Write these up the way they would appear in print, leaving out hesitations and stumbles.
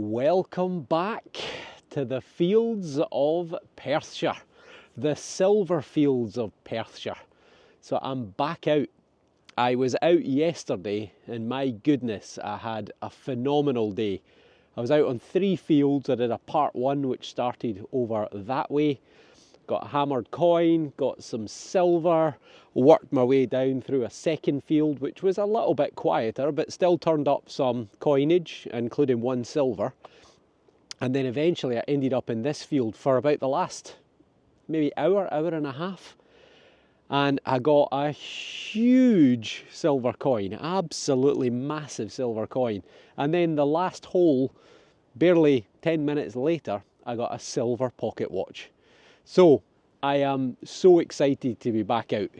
Welcome back to the fields of Perthshire, the silver fields of Perthshire. So I'm back out. I was out yesterday and my goodness, I had a phenomenal day. I was out on 3 fields. I did a part 1 which started over that way. Got a hammered coin, got some silver, worked my way down through a second field which was a little bit quieter but still turned up some coinage, including 1 silver. And then eventually I ended up in this field for about the last maybe hour and a half. And I got a huge silver coin, absolutely massive silver coin. And then the last hole, barely 10 minutes later, I got a silver pocket watch. So I am so excited to be back out.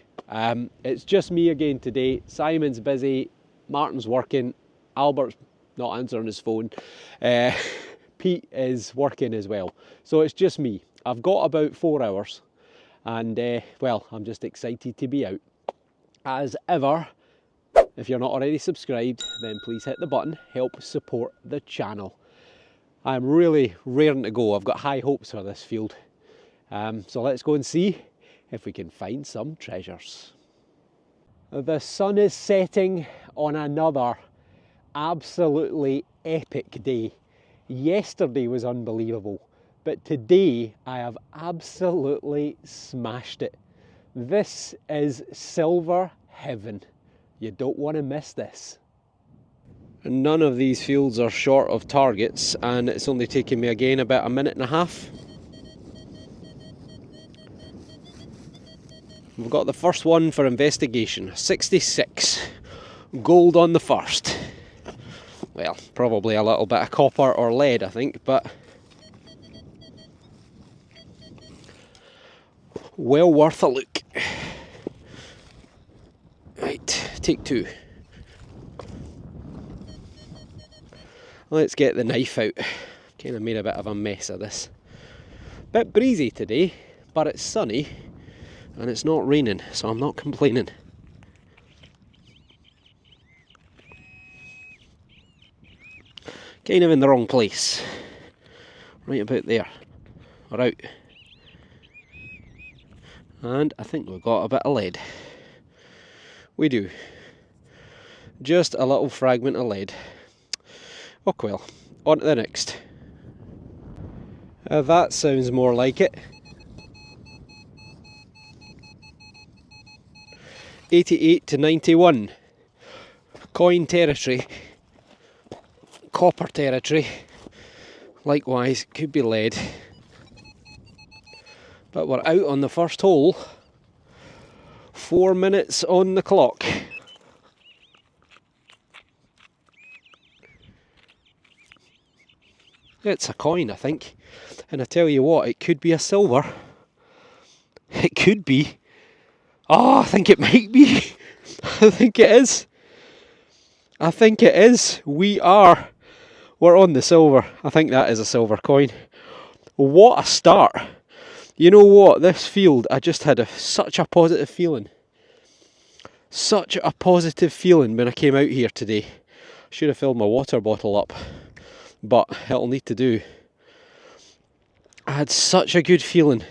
It's just me again today. Simon's busy, Martin's working, Albert's not answering his phone. Pete is working as well. So it's just me. I've got about 4 hours and well, I'm just excited to be out. As ever, if you're not already subscribed, then please hit the button, help support the channel. I'm really raring to go. I've got high hopes for this field. So let's go and see if we can find some treasures. The sun is setting on another absolutely epic day. Yesterday was unbelievable, but today I have absolutely smashed it. This is silver heaven. You don't want to miss this. None of these fields are short of targets, and it's only taken me again about a minute and a half. We've got the first one for investigation, 66. Gold on the first. Well, probably a little bit of copper or lead, I think, but well worth a look. Right, take 2. Let's get the knife out. Kind of made a bit of a mess of this. Bit breezy today, but it's sunny. And it's not raining, so I'm not complaining. Kind of in the wrong place. Right about there. We're out. And I think we've got a bit of lead. We do. Just a little fragment of lead. Oh well, on to the next. That sounds more like it. 88 to 91. Coin territory. Copper territory. Likewise, could be lead. But we're out on the first hole. 4 minutes on the clock. It's a coin, I think. And I tell you what, it could be a silver. It could be. Oh, I think it might be. I think it is. I think it is. We're on the silver. I think that is a silver coin. What a start. You know what? This field, I just had such a positive feeling. Such a positive feeling when I came out here today. Should have filled my water bottle up, but it'll need to do. I had such a good feeling.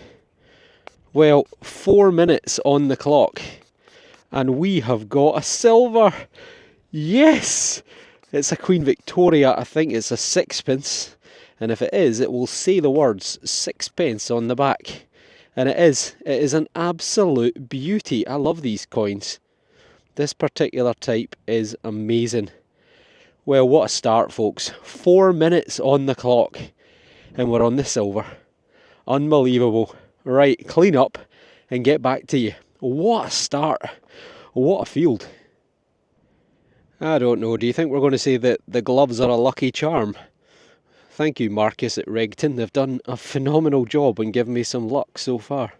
Well, 4 minutes on the clock and we have got a silver. Yes! It's a Queen Victoria. I think it's a 6p, and if it is, it will say the words 6p on the back. And it is an absolute beauty. I love these coins. This particular type is amazing. Well, what a start, folks. 4 minutes on the clock and we're on the silver. Unbelievable. Right, clean up and get back to you. What a start. What a field. I don't know, do you think we're going to say that the gloves are a lucky charm? Thank you, Marcus at Regton. They've done a phenomenal job and given me some luck so far.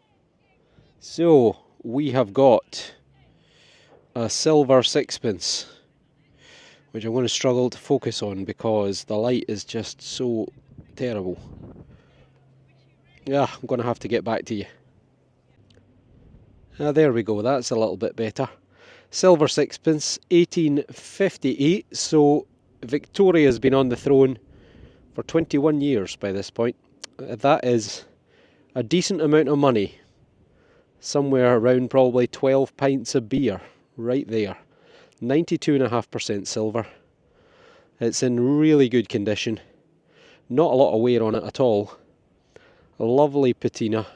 So, we have got a silver 6p, which I'm going to struggle to focus on because the light is just so terrible. Yeah, I'm going to have to get back to you. There we go, that's a little bit better. Silver 6p, 1858, so Victoria's been on the throne for 21 years by this point. That is a decent amount of money. Somewhere around probably 12 pints of beer right there. 92.5% silver. It's in really good condition. Not a lot of wear on it at all. Lovely patina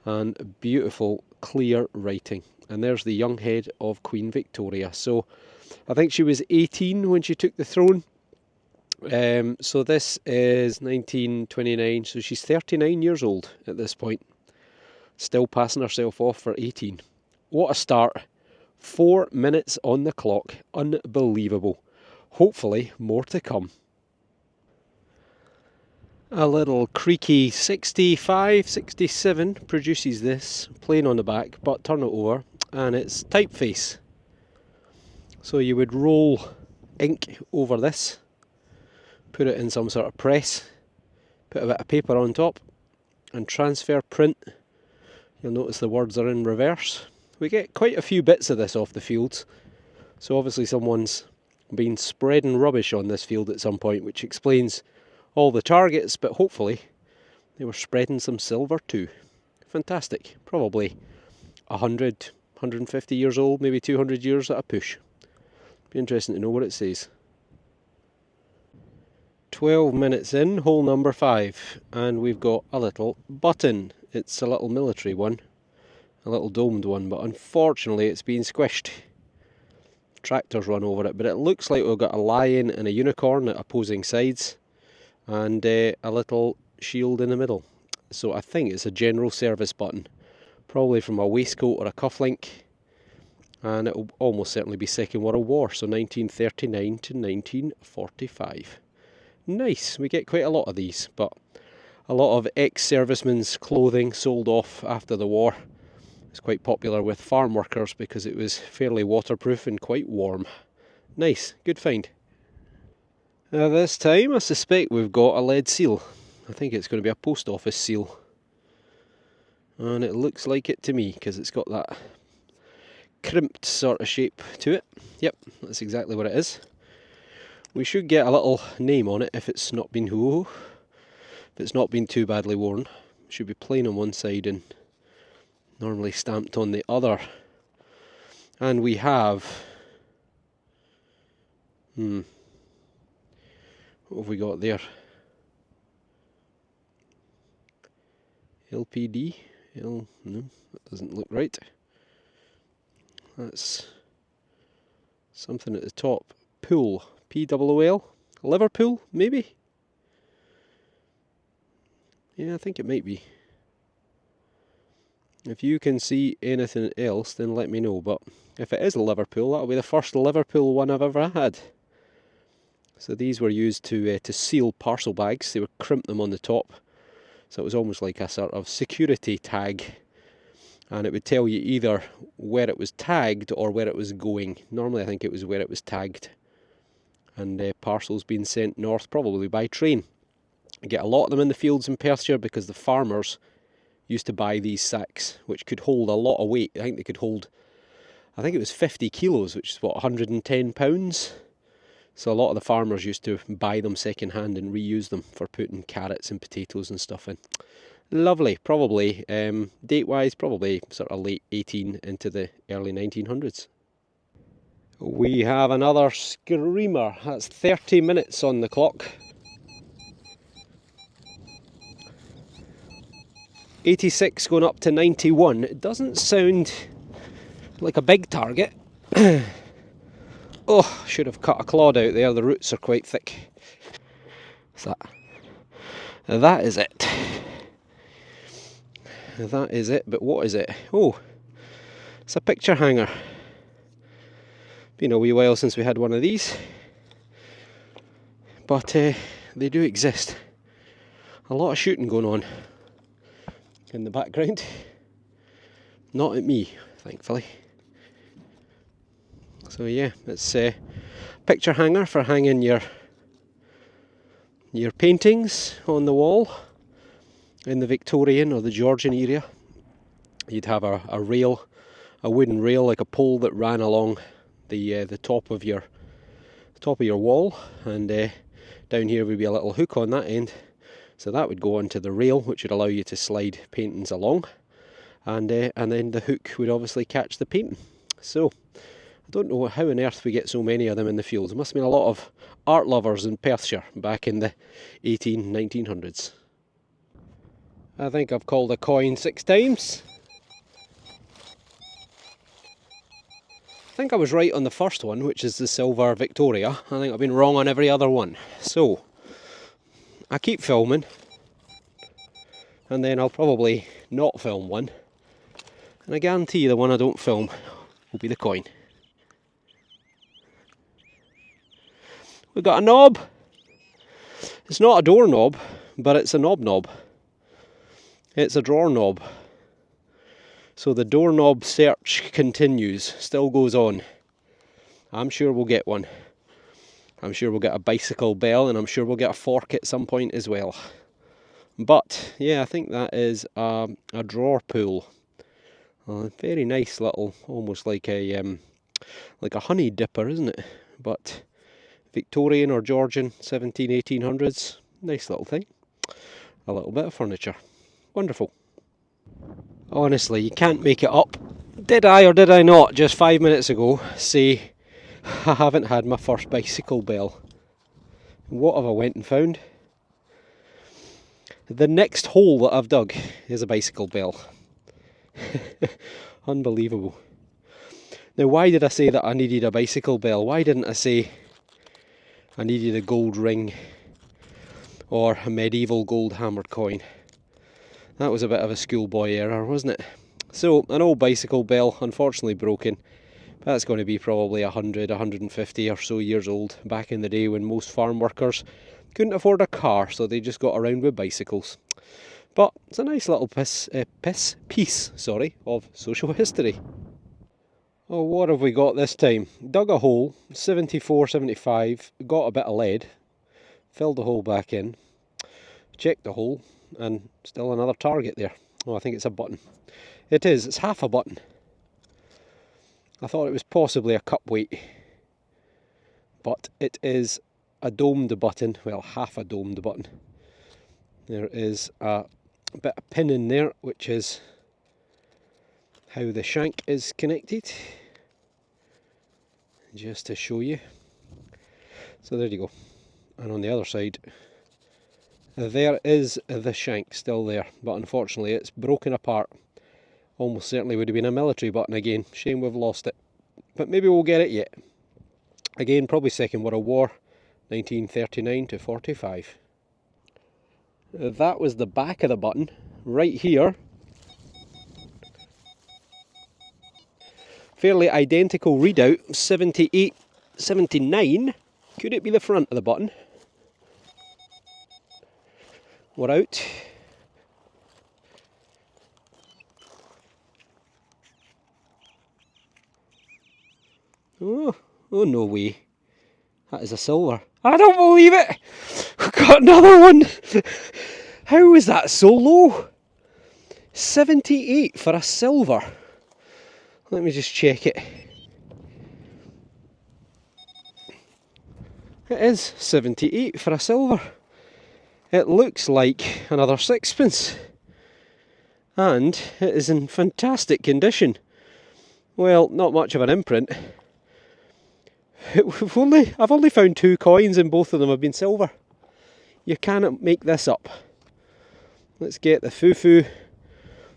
and beautiful clear writing. And there's the young head of Queen Victoria. So I think she was 18 when she took the throne. So this is 1929, so she's 39 years old at this point. Still passing herself off for 18. What a start. 4 minutes on the clock. Unbelievable. Hopefully more to come. A little creaky 65, 67 produces this, plain on the back, but turn it over and it's typeface. So you would roll ink over this, put it in some sort of press, put a bit of paper on top and transfer print. You'll notice the words are in reverse. We get quite a few bits of this off the fields, so obviously someone's been spreading rubbish on this field at some point, which explains all the targets, but hopefully they were spreading some silver too. Fantastic. Probably 100, 150 years old, maybe 200 years at a push. Be interesting to know what it says. 12 minutes in, hole number 5, and we've got a little button. It's a little military one, a little domed one, but unfortunately it's been squished. Tractors run over it, but it looks like we've got a lion and a unicorn at opposing sides, and a little shield in the middle. So I think it's a general service button, probably from a waistcoat or a cufflink, and it will almost certainly be Second World War, so 1939 to 1945. Nice, we get quite a lot of these, but a lot of ex-servicemen's clothing sold off after the war. It's quite popular with farm workers because it was fairly waterproof and quite warm. Nice, good find. This time I suspect we've got a lead seal. I think it's going to be a post office seal. And it looks like it to me because it's got that crimped sort of shape to it. Yep, that's exactly what it is. We should get a little name on it if it's not been if it's not been too badly worn. It should be plain on one side and normally stamped on the other. And we have what have we got there? LPD? No, that doesn't look right. That's something at the top. Pool. P-double-O-L? Liverpool, maybe? Yeah, I think it might be. If you can see anything else, then let me know. But if it is a Liverpool, that'll be the first Liverpool one I've ever had. So these were used to seal parcel bags. They would crimp them on the top. So it was almost like a sort of security tag. And it would tell you either where it was tagged or where it was going. Normally I think it was where it was tagged. And parcels being sent north, probably by train. You get a lot of them in the fields in Perthshire because the farmers used to buy these sacks, which could hold a lot of weight. I think they could hold, I think it was 50 kilos, which is what, 110 pounds? So a lot of the farmers used to buy them second hand and reuse them for putting carrots and potatoes and stuff in. Lovely, probably, date-wise, probably sort of late 18 into the early 1900s. We have another screamer. That's 30 minutes on the clock. 86 going up to 91. It doesn't sound like a big target. Oh, should have cut a clod out there. The roots are quite thick. What's that? That is it. That is it, but what is it? Oh, it's a picture hanger. Been a wee while since we had one of these, but they do exist. A lot of shooting going on in the background. Not at me, thankfully. So yeah, it's a picture hanger for hanging your paintings on the wall in the Victorian or the Georgian era. You'd have a rail, a wooden rail, like a pole that ran along the top of your wall, and Down here would be a little hook on that end, so that would go onto the rail, which would allow you to slide paintings along, and then the hook would obviously catch the painting. So I don't know how on earth we get so many of them in the fields. There must have been a lot of art lovers in Perthshire back in the 1900s. I think I've called a coin 6 times. I think I was right on the first one, which is the silver Victoria. I think I've been wrong on every other one. So I keep filming, and then I'll probably not film one, and I guarantee the one I don't film will be the coin. We've got a knob. It's not a door knob, but it's a knob. It's a drawer knob. So the doorknob search continues, still goes on. I'm sure we'll get one. I'm sure we'll get a bicycle bell, and I'm sure we'll get a fork at some point as well. But yeah, I think that is a drawer pull. Very nice little, almost like a honey dipper, isn't it? But Victorian or Georgian, 1800s. Nice little thing. A little bit of furniture. Wonderful. Honestly, you can't make it up. Did I or did I not just 5 minutes ago say I haven't had my first bicycle bell? What have I went and found? The next hole that I've dug is a bicycle bell. Unbelievable. Now, why did I say that I needed a bicycle bell? Why didn't I say I needed a gold ring or a medieval gold hammered coin? That was a bit of a schoolboy error, wasn't it? So, an old bicycle bell, unfortunately broken. That's going to be probably 100, 150 or so years old, back in the day when most farm workers couldn't afford a car, so they just got around with bicycles. But it's a nice little piece of social history. Oh, what have we got this time? Dug a hole, 74, 75, got a bit of lead, filled the hole back in, checked the hole, and still another target there. Oh, I think it's a button. It is, it's half a button. I thought it was possibly a cup weight, but it is a domed button, well, half a domed button. There is a bit of pin in there, which is how the shank is connected, just to show you. So there you go. And on the other side, there is the shank still there, but unfortunately it's broken apart. Almost certainly would have been a military button again. Shame we've lost it. But maybe we'll get it yet. Again, probably Second World War, 1939 to 45. That was the back of the button. Right here, fairly identical readout, 78, 79. Could it be the front of the button? We're out. Oh, no way. That is a silver. I don't believe it! We've got another one! How was that so low? 78 for a silver. Let me just check it. It is 78 for a silver. It looks like another sixpence. And it is in fantastic condition. Well, not much of an imprint. I've only found 2 coins and both of them have been silver. You cannot make this up. Let's get the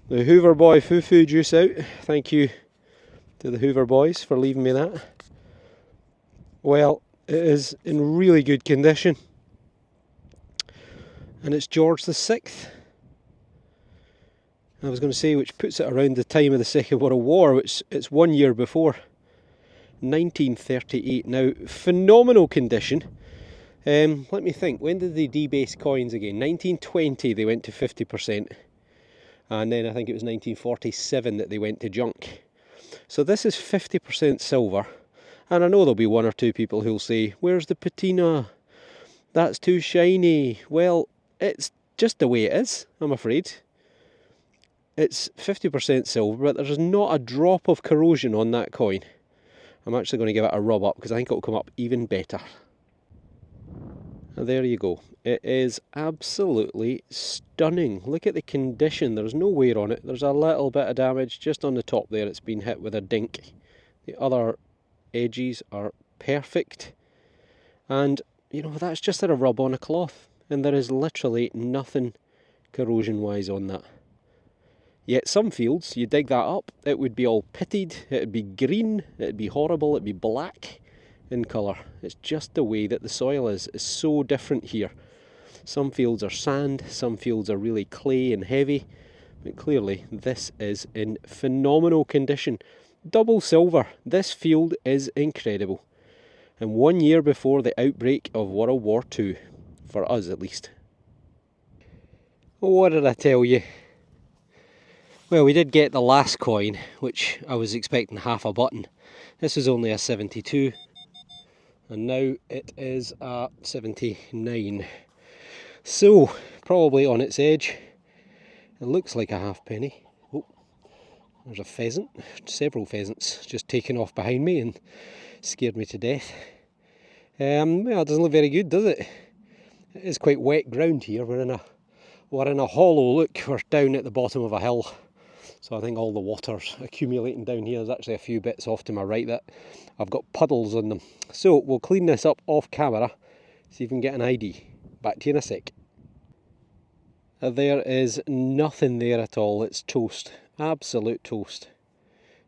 the Hoover Boy foo-foo juice out. Thank you to the Hoover Boys for leaving me that. Well, it is in really good condition. And it's George VI. I was going to say, which puts it around the time of the Second World War, which it's 1 year before. 1938. Now, phenomenal condition. Let me think, when did they debase coins again? 1920 they went to 50%. And then I think it was 1947 that they went to junk. So this is 50% silver. And I know there'll be 1 or 2 people who'll say, where's the patina? That's too shiny. Well, it's just the way it is, I'm afraid. It's 50% silver, but there's not a drop of corrosion on that coin. I'm actually going to give it a rub up because I think it'll come up even better. There you go. It is absolutely stunning. Look at the condition. There's no wear on it. There's a little bit of damage just on the top there. It's been hit with a dink. The other edges are perfect. And, you know, that's just a rub on a cloth. And there is literally nothing corrosion-wise on that. Yet some fields, you dig that up, it would be all pitted, it would be green, it would be horrible, it would be black in colour. It's just the way that the soil is. It's so different here. Some fields are sand, some fields are really clay and heavy, but clearly this is in phenomenal condition. Double silver. This field is incredible. And 1 year before the outbreak of World War II, for us at least. What did I tell you? Well, we did get the last coin, which I was expecting half a button. This was only a 72, and now it is a 79. So, probably on its edge. It looks like a halfpenny. Oh, there's a pheasant. Several pheasants just taken off behind me and scared me to death. Well, it doesn't look very good, does it? It is quite wet ground here. We're in a hollow. Look, we're down at the bottom of a hill. So I think all the water's accumulating down here. There's actually a few bits off to my right that I've got puddles on them. So we'll clean this up off camera, see if we can get an ID. Back to you in a sec. There is nothing there at all. It's toast. Absolute toast.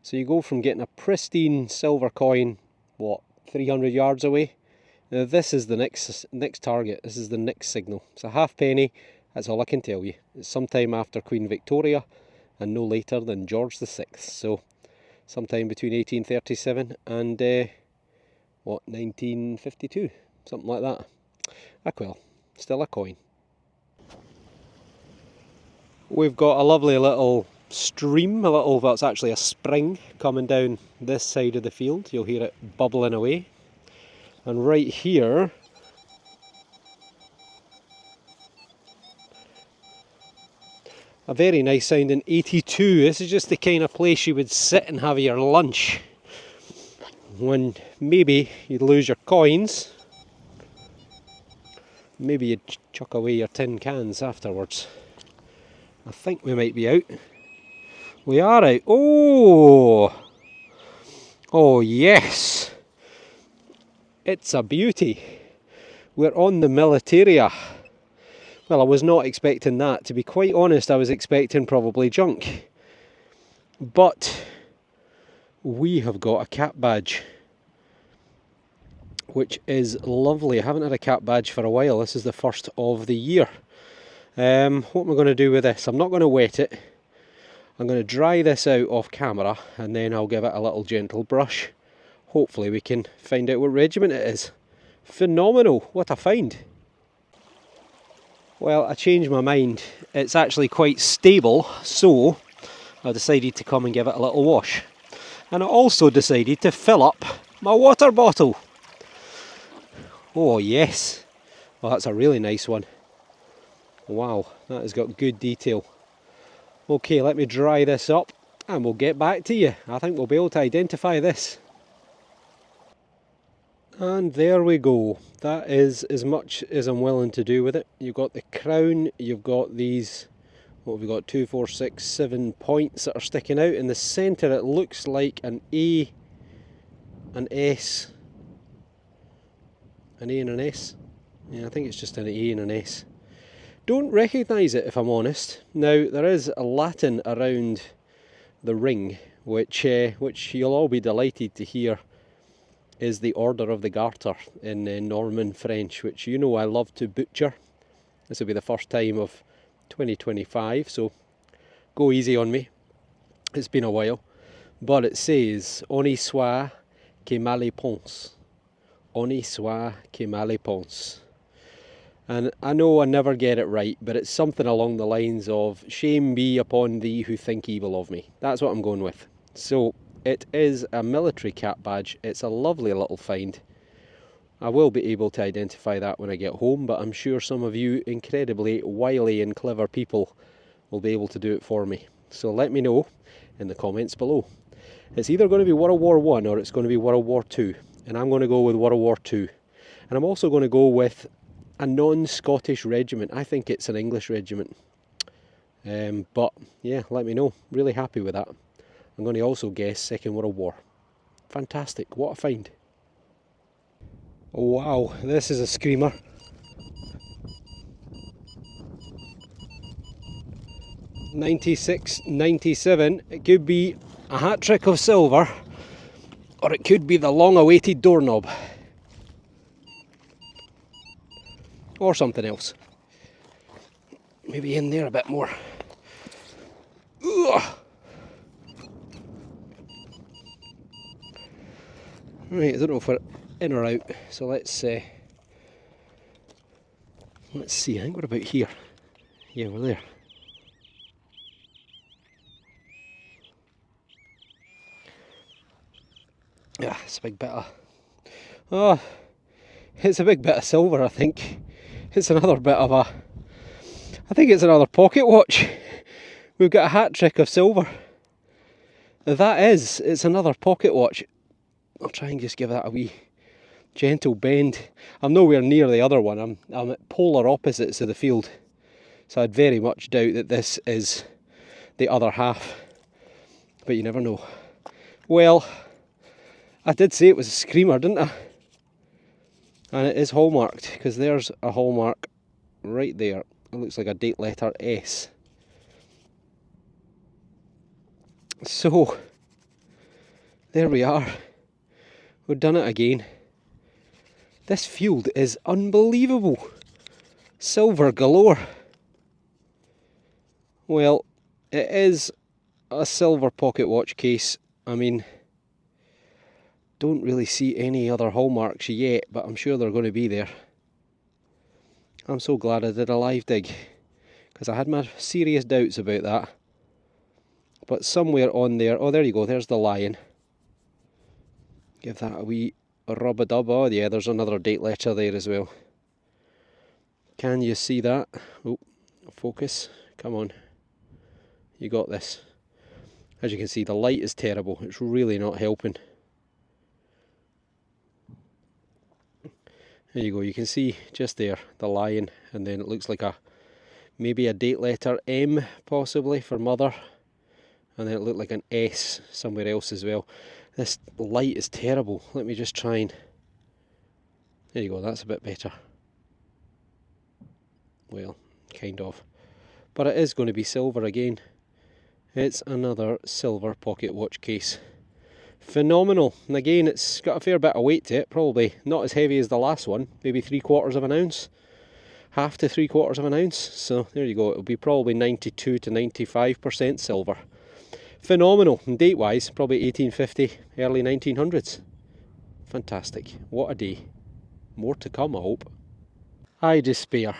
So you go from getting a pristine silver coin, what, 300 yards away? Now this is the next target. This is the next signal. It's a halfpenny. That's all I can tell you. It's sometime after Queen Victoria and no later than George VI. So sometime between 1837 and 1952, something like that. Ah well, still a coin. We've got a lovely little stream, well it's actually a spring coming down this side of the field. You'll hear it bubbling away. And right here, a very nice sounding 82. This is just the kind of place you would sit and have your lunch when maybe you'd lose your coins. Maybe you'd chuck away your tin cans afterwards. I think we might be out. We are out. Oh! Oh yes! It's a beauty. We're on the Militaria. Well, I was not expecting that. To be quite honest, I was expecting probably junk. But we have got a cap badge, which is lovely. I haven't had a cap badge for a while. This is the first of the year. What am I going to do with this? I'm not going to wet it. I'm going to dry this out off camera and then I'll give it a little gentle brush. Hopefully we can find out what regiment it is. Phenomenal. What a find. Well, I changed my mind. It's actually quite stable, so I decided to come and give it a little wash. And I also decided to fill up my water bottle. Oh yes. Well, that's a really nice one. Wow, that has got good detail. Okay, let me dry this up and we'll get back to you. I think we'll be able to identify this. And there we go. That is as much as I'm willing to do with it. You've got the crown, you've got these, what have we got, 2, 4, 6, 7 points that are sticking out. In the centre it looks like an A, an S, an A and an S. Yeah, I think it's just an A and an S. Don't recognise it if I'm honest. Now there is a Latin around the ring which you'll all be delighted to hear is the Order of the Garter in Norman French, which you know I love to butcher. This will be the first time of 2025, so go easy on me. It's been a while. But it says, On y soit que mal y pense. On y soit que mal y pense. And I know I never get it right, but it's something along the lines of, shame be upon thee who think evil of me. That's what I'm going with. So, it is a military cap badge. It's a lovely little find. I will be able to identify that when I get home, but I'm sure some of you incredibly wily and clever people will be able to do it for me. So let me know in the comments below. It's either going to be World War I or it's going to be World War II, and I'm going to go with World War II. And I'm also going to go with a non-Scottish regiment. I think it's an English regiment. But yeah, let me know. Really happy with that. I'm going to also guess Second World War. Fantastic, what a find. Oh, wow, this is a screamer. '96, '97, it could be a hat trick of silver, or it could be the long-awaited doorknob. Or something else. Maybe in there a bit more. Ugh. Right, I don't know if we're in or out, so let's see. I think we're about here. Yeah, we're there. Yeah, it's a big bit of... Oh, it's a big bit of silver, I think. It's another bit of a... I think it's another pocket watch. We've got a hat trick of silver. It's another pocket watch. I'll try and just give that a wee gentle bend. I'm nowhere near the other one. I'm at polar opposites of the field. So I'd very much doubt that this is the other half. But you never know. Well, I did say it was a screamer, didn't I? And it is hallmarked, because there's a hallmark right there. It looks like a date letter S. So, there we are. We've done it again. This field is unbelievable. Silver galore. Well, it is a silver pocket watch case. I mean, don't really see any other hallmarks yet, but I'm sure they're going to be there. I'm so glad I did a live dig, because I had my serious doubts about that. But somewhere on there, oh there you go, there's the lion. Give that a wee rub-a-dub. Oh yeah, there's another date letter there as well. Can you see that? Oh, focus, come on. You got this. As you can see, the light is terrible, it's really not helping. There you go, you can see just there, the lion, and then it looks like maybe a date letter M, possibly, for mother. And then it looked like an S somewhere else as well. This light is terrible. Let me just try and... There you go, that's a bit better. Well, kind of. But it is going to be silver again. It's another silver pocket watch case. Phenomenal. And again, it's got a fair bit of weight to it. Probably not as heavy as the last one. Maybe 3/4 of an ounce. Half to 3/4 of an ounce. So there you go. It'll be probably 92 to 95% silver. Phenomenal. And date wise, probably 1850, early 1900s. Fantastic. What a day. More to come, I hope. I despair.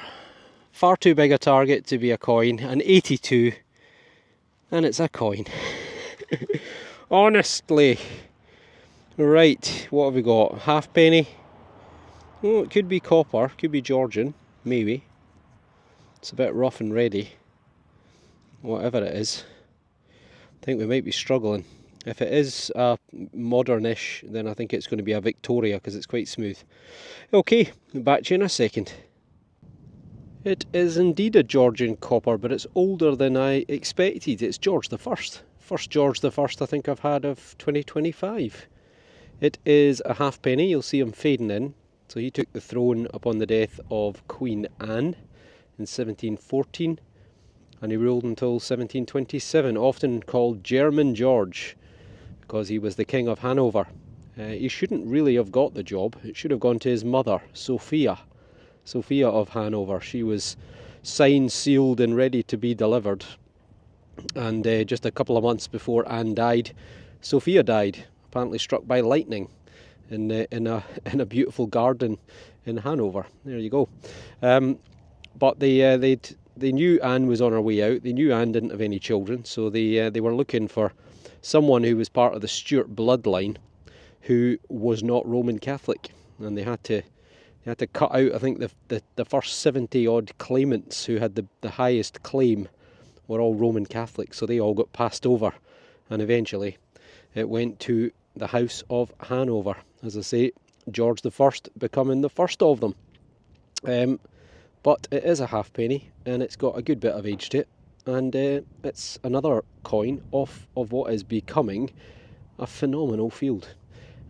Far too big a target to be a coin. An 82. And it's a coin. Honestly. Right, what have we got? Halfpenny. Oh, it could be copper, could be Georgian, maybe. It's a bit rough and ready. Whatever it is. I think we might be struggling. If it is modernish, then I think it's going to be a Victoria, because it's quite smooth. Okay, back to you in a second. It is indeed a Georgian copper, but it's older than I expected. It's George the First. First George the First I think I've had of 2025. It is a halfpenny. You'll see him fading in. So he took the throne upon the death of Queen Anne in 1714, and he ruled until 1727, often called German George, because he was the King of Hanover. He shouldn't really have got the job. It should have gone to his mother, Sophia of Hanover. She was signed, sealed and ready to be delivered. And just a couple of months before Anne died, Sophia died, apparently struck by lightning in a beautiful garden in Hanover. There you go. But they knew Anne was on her way out. They knew Anne didn't have any children, so they were looking for someone who was part of the Stuart bloodline who was not Roman Catholic, and they had to cut out, I think, the first 70 odd claimants who had the highest claim were all Roman Catholics, so they all got passed over, and eventually it went to the House of Hanover. As I say, George the First becoming the first of them. but it is a halfpenny and it's got a good bit of age to it, and it's another coin of what is becoming a phenomenal field.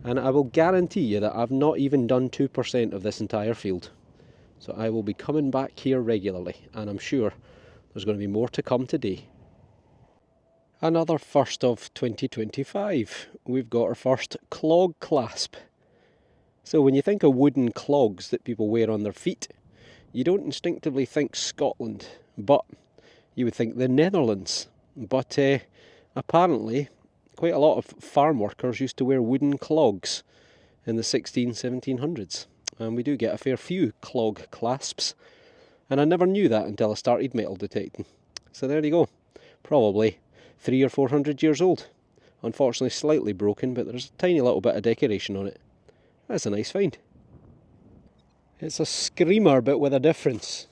And I will guarantee you that I've not even done 2% of this entire field. So I will be coming back here regularly, and I'm sure there's going to be more to come today. Another first of 2025. We've got our first clog clasp. So when you think of wooden clogs that people wear on their feet, you don't instinctively think Scotland, but you would think the Netherlands. But apparently quite a lot of farm workers used to wear wooden clogs in the 1700s. And we do get a fair few clog clasps. And I never knew that until I started metal detecting. So there you go. Probably 300 or 400 years old. Unfortunately slightly broken, but there's a tiny little bit of decoration on it. That's a nice find. It's a screamer, but with a difference.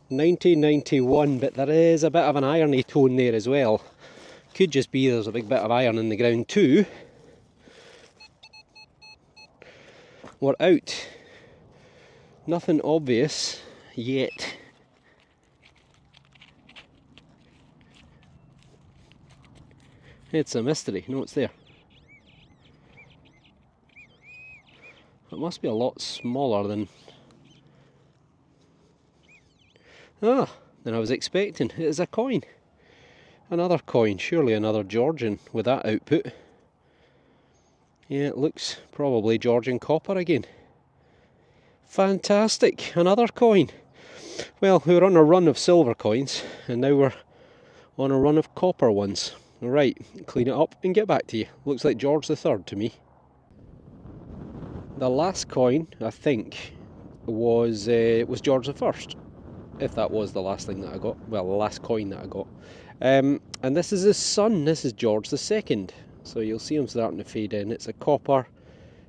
1991, but there is a bit of an irony tone there as well. Could just be there's a big bit of iron in the ground too. We're out. Nothing obvious yet. It's a mystery. No, it's there. It must be a lot smaller than than I was expecting. It is a coin. Another coin. Surely another Georgian with that output. Yeah, it looks probably Georgian copper again. Fantastic. Another coin. Well, we were on a run of silver coins, and now we're on a run of copper ones. Right, clean it up and get back to you. Looks like George III to me. The last coin, I think, was George I, if that was the last thing that I got. Well, the last coin that I got. And this is his son. This is George II. So you'll see him starting to fade in. It's a copper.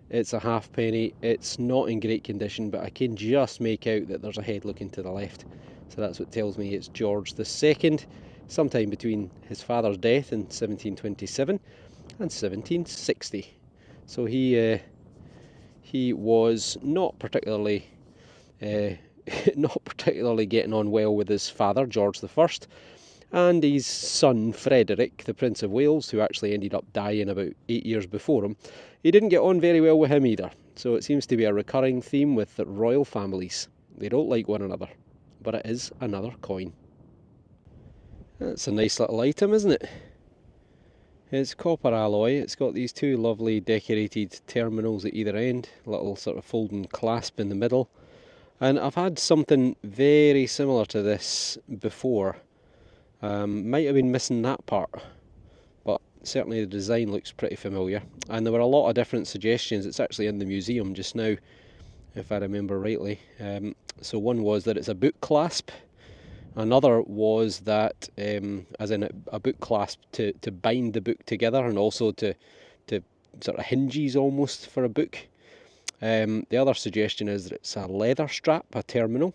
It's a halfpenny. It's not in great condition, but I can just make out that there's a head looking to the left. So that's what tells me it's George II, sometime between his father's death in 1727 and 1760. So he was not particularly getting on well with his father, George I, and his son Frederick, the Prince of Wales, who actually ended up dying about 8 years before him. He didn't get on very well with him either. So it seems to be a recurring theme with the royal families. They don't like one another. But it is another coin. That's a nice little item, isn't it? It's copper alloy. It's got these two lovely decorated terminals at either end, little sort of folding clasp in the middle. And I've had something very similar to this before. Might have been missing that part, but certainly the design looks pretty familiar. And there were a lot of different suggestions. It's actually in the museum just now, if I remember rightly. So one was that it's a book clasp. Another was that, as in a book clasp to bind the book together, and also to sort of hinges almost for a book. The other suggestion is that it's a leather strap, a terminal,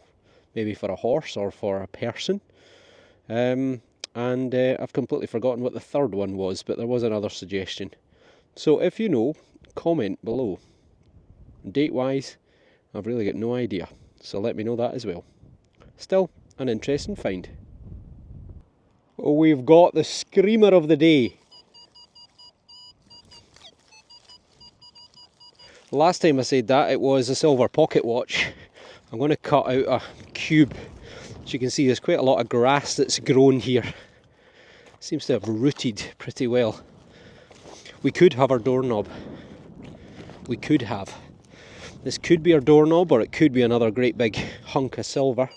maybe for a horse or for a person. And I've completely forgotten what the third one was, but there was another suggestion. So if you know, comment below. Date-wise, I've really got no idea, so let me know that as well. Still, an interesting find. We've got the screamer of the day. Last time I said that, it was a silver pocket watch. I'm going to cut out a cube. As you can see, there's quite a lot of grass that's grown here. Seems to have rooted pretty well. We could have our doorknob. We could have. This could be our doorknob, or it could be another great big hunk of silver.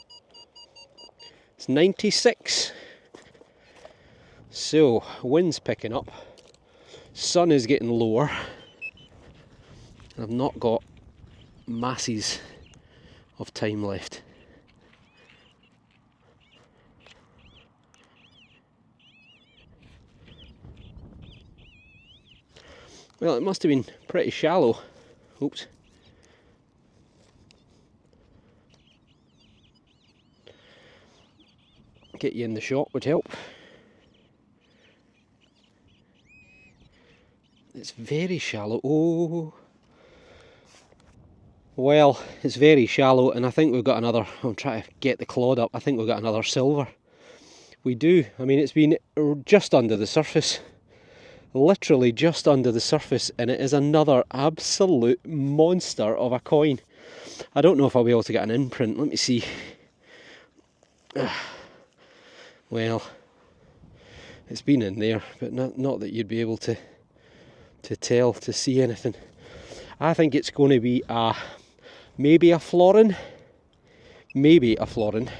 It's 96. So, wind's picking up. Sun is getting lower. I've not got masses of time left. Well, it must have been pretty shallow. Oops. Get you in the shot would help. It's very shallow. Oh, Well, it's very shallow, and I think we've got another, I'll try to get the clod up, I think we've got another silver. We do. I mean, it's been just under the surface. Literally just under the surface, and it is another absolute monster of a coin. I don't know if I'll be able to get an imprint. Let me see. Well, it's been in there, but not that you'd be able to tell, to see anything. I think it's going to be maybe a florin. Maybe a florin.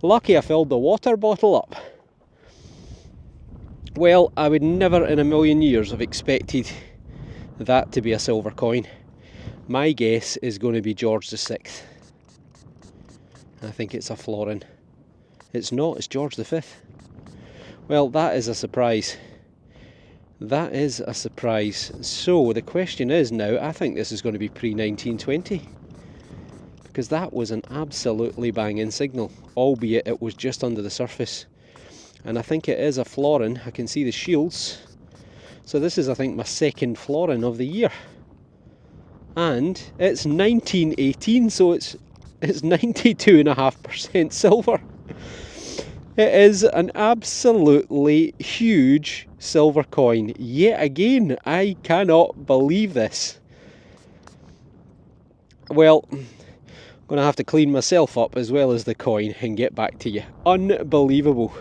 Lucky I filled the water bottle up. Well, I would never in a million years have expected that to be a silver coin. My guess is going to be George VI. I think it's a florin. It's not, it's George V. Well, that is a surprise. That is a surprise. So the question is now, I think this is going to be pre-1920. Because that was an absolutely banging signal, albeit it was just under the surface. And I think it is a florin. I can see the shields. So this is, I think, my second florin of the year. And it's 1918, so it's 92.5% silver. It is an absolutely huge silver coin. Yet again, I cannot believe this. Well, I'm going to have to clean myself up as well as the coin and get back to you. Unbelievable.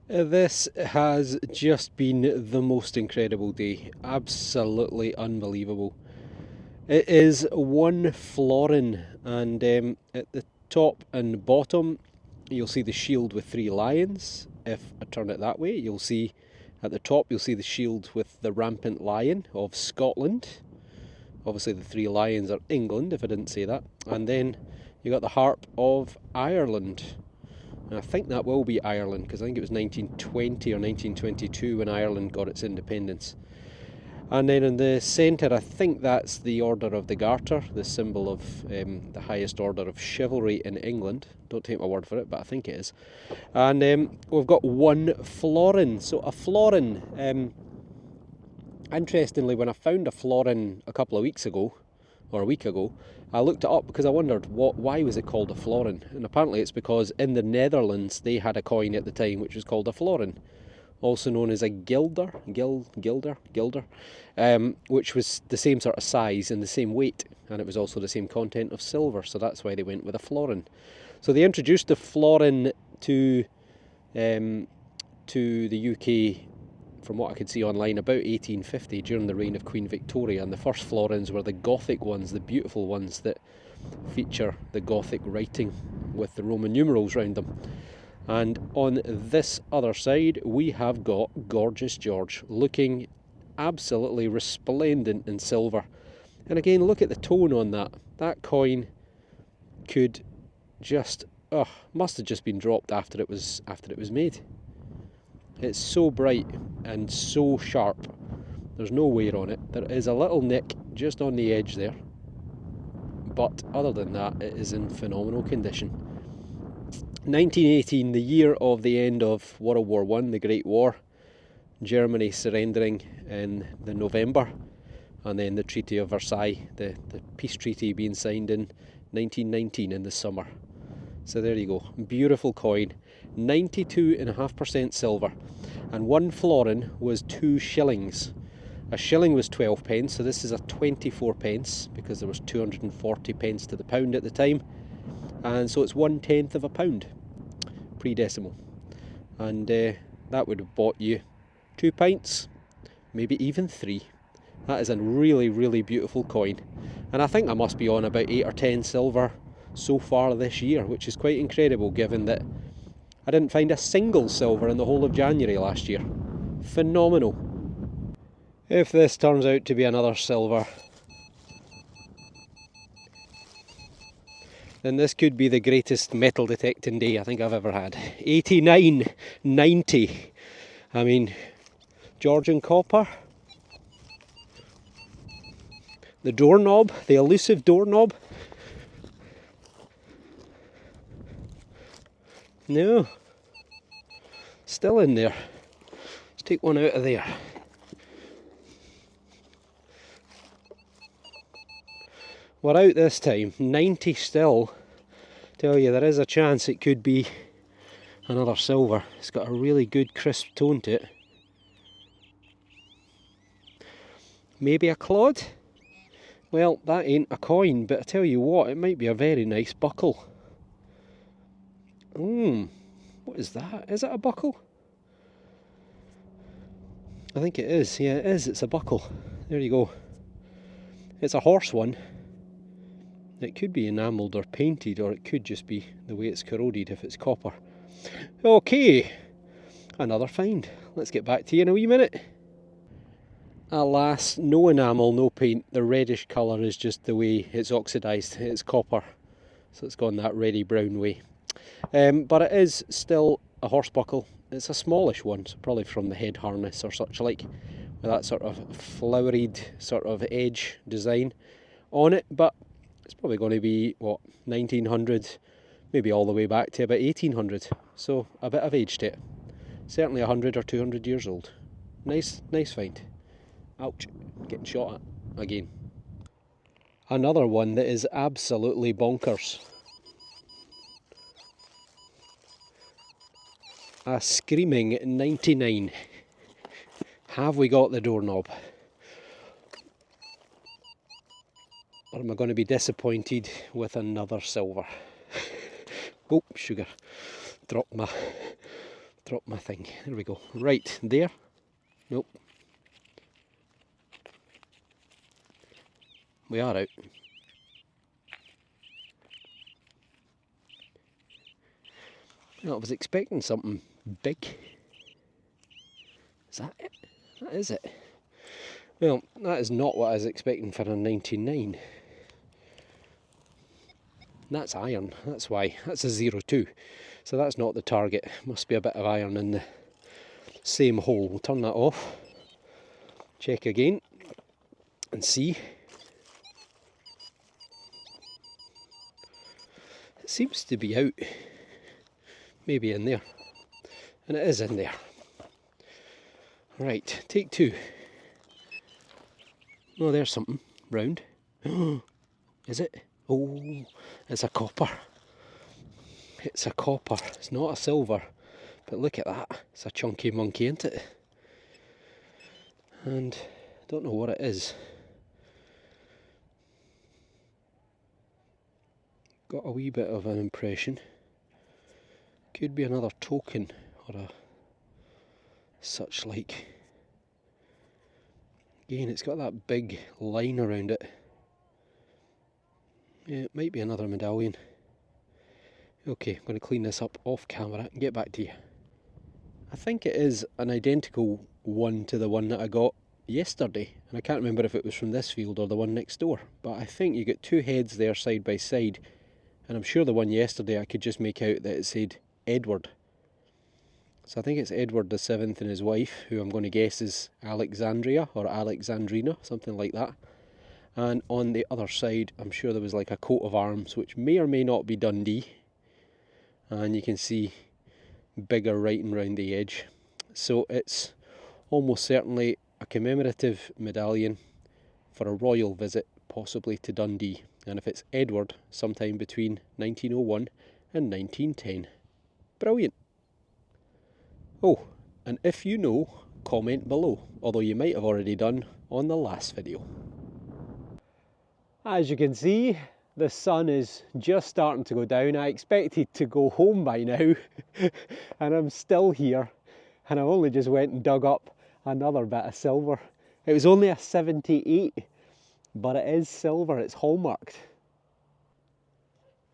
This has just been the most incredible day. Absolutely unbelievable. It is 1 florin, and at the top and bottom you'll see the shield with 3 lions. If I turn it that way, you'll see at the top you'll see the shield with the rampant lion of Scotland. Obviously the 3 lions are England, if I didn't say that. And then you got the harp of Ireland. And I think that will be Ireland, because I think it was 1920 or 1922 when Ireland got its independence. And then in the centre, I think that's the Order of the Garter, the symbol of the highest order of chivalry in England. Don't take my word for it, but I think it is. And we've got 1 florin. So a florin, interestingly, when I found a florin a couple of weeks ago, or a week ago, I looked it up because I wondered why was it called a florin. And apparently it's because in the Netherlands they had a coin at the time which was called a florin, also known as a guilder, which was the same sort of size and the same weight, and it was also the same content of silver, so that's why they went with a florin. So they introduced the florin to the UK, from what I could see online, about 1850, during the reign of Queen Victoria, and the first florins were the Gothic ones, the beautiful ones that feature the Gothic writing with the Roman numerals round them. And on this other side we have got Gorgeous George, looking absolutely resplendent in silver. And again, look at the tone on that. That coin could just, must have just been dropped after it was made. It's so bright and so sharp. There's no wear on it. There is a little nick just on the edge there, but other than that, it is in phenomenal condition. 1918, the year of the end of World War I, the Great War, Germany surrendering in the November, and then the Treaty of Versailles, the peace treaty being signed in 1919 in the summer. So there you go, beautiful coin, 92.5% silver, and 1 florin was 2 shillings. A shilling was 12 pence, so this is a 24 pence, because there was 240 pence to the pound at the time. And so it's 1/10 of a pound, pre-decimal. And that would have bought you 2 pints, maybe even 3. That is a really, really beautiful coin. And I think I must be on about 8 or 10 silver so far this year, which is quite incredible given that I didn't find a single silver in the whole of January last year. Phenomenal. If this turns out to be another silver, then this could be the greatest metal detecting day I think I've ever had. 89, 90. I mean, Georgian copper. The doorknob, the elusive doorknob. No, still in there. Let's take one out of there. We're out this time, 90 still. Tell you, there is a chance it could be another silver. It's got a really good crisp tone to it. Maybe a clod? Well, that ain't a coin, but I tell you what, it might be a very nice buckle. What is that? Is it a buckle? I think it is. Yeah, it is. It's a buckle. There you go. It's a horse one. It could be enamelled or painted, or it could just be the way it's corroded if it's copper. Okay, another find. Let's get back to you in a wee minute. Alas, no enamel, no paint. The reddish colour is just the way it's oxidised. It's copper, so it's gone that reddy brown way. But it is still a horse buckle. It's a smallish one, so probably from the head harness or such like, with that sort of flowered sort of edge design on it. But it's probably going to be, what, 1900, maybe all the way back to about 1800. So a bit of age to it. Certainly 100 or 200 years old. Nice find. Ouch, getting shot at again. Another one that is absolutely bonkers. A screaming 99. Have we got the doorknob? Or am I going to be disappointed with another silver? Oh, sugar. Drop my thing. There we go. Right, there. Nope. We are out. Well, I was expecting something big. Is that it? That is it. Well, that is not what I was expecting for a 99. That's iron, that's why. That's a 02. So that's not the target. Must be a bit of iron in the same hole. We'll turn that off. Check again. And see. It seems to be out. Maybe in there. And it is in there. Right, take two. Oh, there's something round. Is it? Oh, it's a copper. It's a copper. It's not a silver. But look at that. It's a chunky monkey, isn't it? And I don't know what it is. Got a wee bit of an impression. Could be another token or a such like. Again, it's got that big line around it. Yeah, it might be another medallion. Okay, I'm going to clean this up off camera and get back to you. I think it is an identical one to the one that I got yesterday, and I can't remember if it was from this field or the one next door, but I think you get two heads there side by side, and I'm sure the one yesterday I could just make out that it said Edward. So I think it's Edward the Seventh and his wife, who I'm going to guess is Alexandria or Alexandrina, something like that. And on the other side, I'm sure there was like a coat of arms, which may or may not be Dundee. And you can see bigger writing round the edge. So it's almost certainly a commemorative medallion for a royal visit, possibly to Dundee. And if it's Edward, sometime between 1901 and 1910. Brilliant. Oh, and if you know, comment below, although you might have already done on the last video. As you can see, the sun is just starting to go down. I expected to go home by now, and I'm still here, and I only just went and dug up another bit of silver. It was only a 78, but it is silver, it's hallmarked.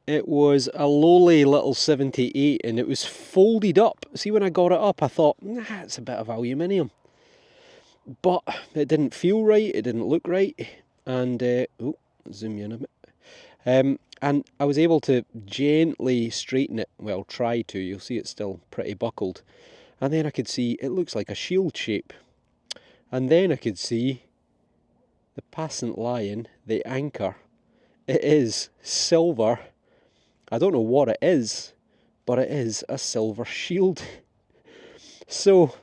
It was a lowly little 78 and it was folded up. See, when I got it up I thought, nah, it's a bit of aluminium. But it didn't feel right, it didn't look right. And, oh, zoom in a bit. And I was able to gently straighten it, well, try to, you'll see it's still pretty buckled. And then I could see it looks like a shield shape. And then I could see the passant lion, the anchor. It is silver. I don't know what it is, but it is a silver shield. So,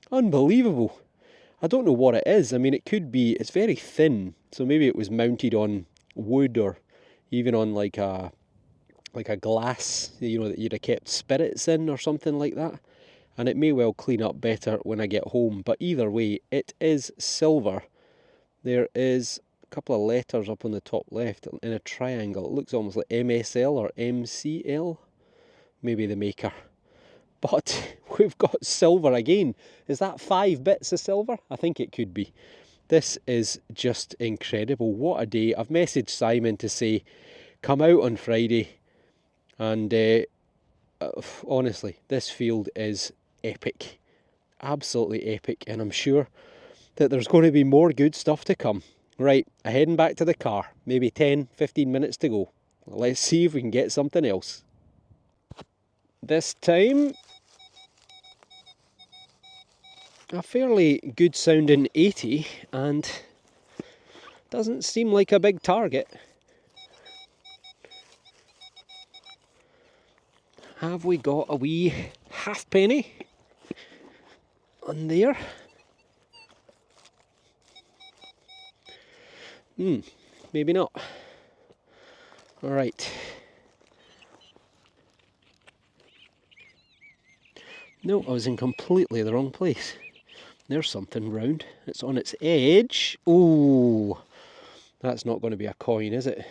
unbelievable. I don't know what it is. I mean, it could be, it's very thin, so maybe it was mounted on wood or even on like a glass, you know, that you'd have kept spirits in or something like that. And it may well clean up better when I get home. But either way, it is silver. There is a couple of letters up on the top left in a triangle. It looks almost like MSL or MCL. Maybe the maker. But we've got silver again. Is that 5 bits of silver? I think it could be. This is just incredible. What a day. I've messaged Simon to say, come out on Friday. And honestly, this field is epic. Absolutely epic. And I'm sure that there's going to be more good stuff to come. Right, I'm heading back to the car. Maybe 10-15 minutes to go. Let's see if we can get something else. This time, a fairly good sounding 80, and doesn't seem like a big target. Have we got a wee halfpenny on there? Maybe not. Alright. No, I was in completely the wrong place. There's something round. It's on its edge. Ooh, that's not going to be a coin, is it?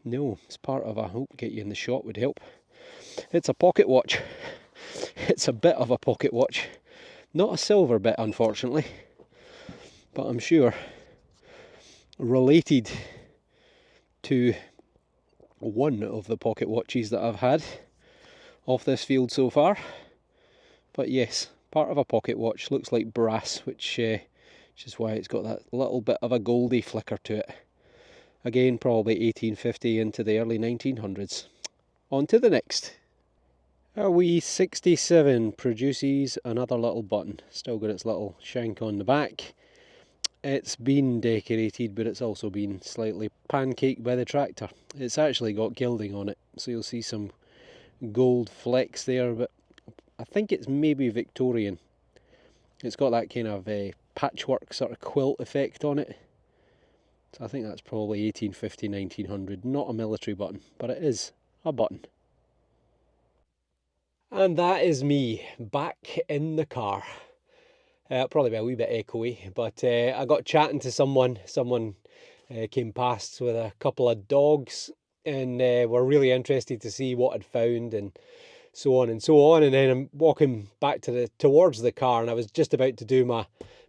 No, it's part of a... Oh, get you in the shot would help. It's a pocket watch. It's a bit of a pocket watch. Not a silver bit, unfortunately. But I'm sure related to one of the pocket watches that I've had off this field so far. But yes, part of a pocket watch. Looks like brass, which is why it's got that little bit of a goldy flicker to it. Again, probably 1850 into the early 1900s. On to the next. A wee 67 produces another little button. Still got its little shank on the back. It's been decorated, but it's also been slightly pancaked by the tractor. It's actually got gilding on it, so you'll see some gold flecks there, but I think it's maybe Victorian. It's got that kind of patchwork sort of quilt effect on it. So I think that's probably 1850, 1900. Not a military button, but it is a button. And that is me, back in the car. Probably be a wee bit echoey, but I got chatting to someone. Someone came past with a couple of dogs and were really interested to see what I'd found and so on and so on. And then I'm walking back towards the car, and I was just about to do my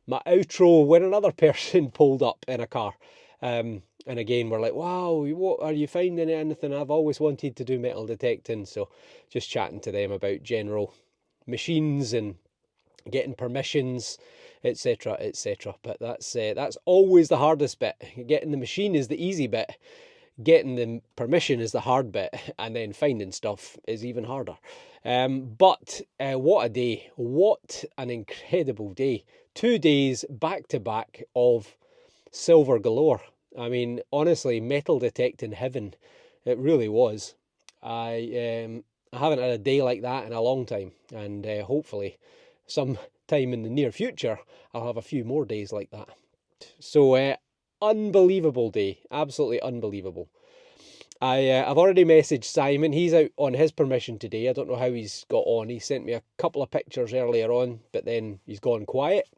outro when another person pulled up in a car. And again, we're like, wow, what are you finding anything? I've always wanted to do metal detecting. So just chatting to them about general machines and getting permissions, etc, etc. But that's always the hardest bit. Getting the machine is the easy bit. Getting the permission is the hard bit, and then finding stuff is even harder. But what a day. What an incredible day. 2 days back to back of silver galore. I mean, honestly, metal detecting heaven. It really was. I haven't had a day like that in a long time, and hopefully some time in the near future I'll have a few more days like that. So unbelievable day, absolutely unbelievable. I've already messaged Simon. He's out on his permission today. I don't know how he's got on. He sent me a couple of pictures earlier on, but then he's gone quiet.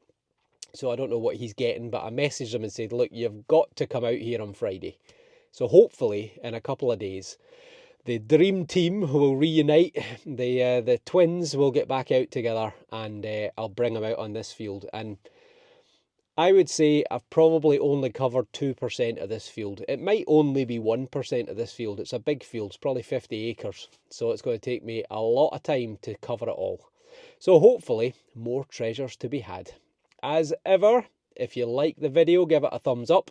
So I don't know what he's getting, but I messaged him and said, look, you've got to come out here on Friday. So hopefully in a couple of days, the dream team will reunite. The twins will get back out together, and I'll bring them out on this field. And I would say I've probably only covered 2% of this field. It might only be 1% of this field. It's a big field. It's probably 50 acres. So it's going to take me a lot of time to cover it all. So hopefully more treasures to be had. As ever, if you like the video, give it a thumbs up.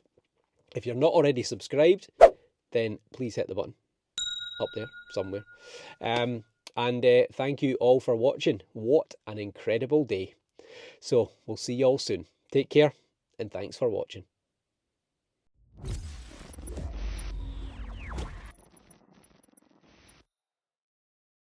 If you're not already subscribed, then please hit the button up there somewhere. And thank you all for watching. What an incredible day. So we'll see you all soon. Take care, and thanks for watching.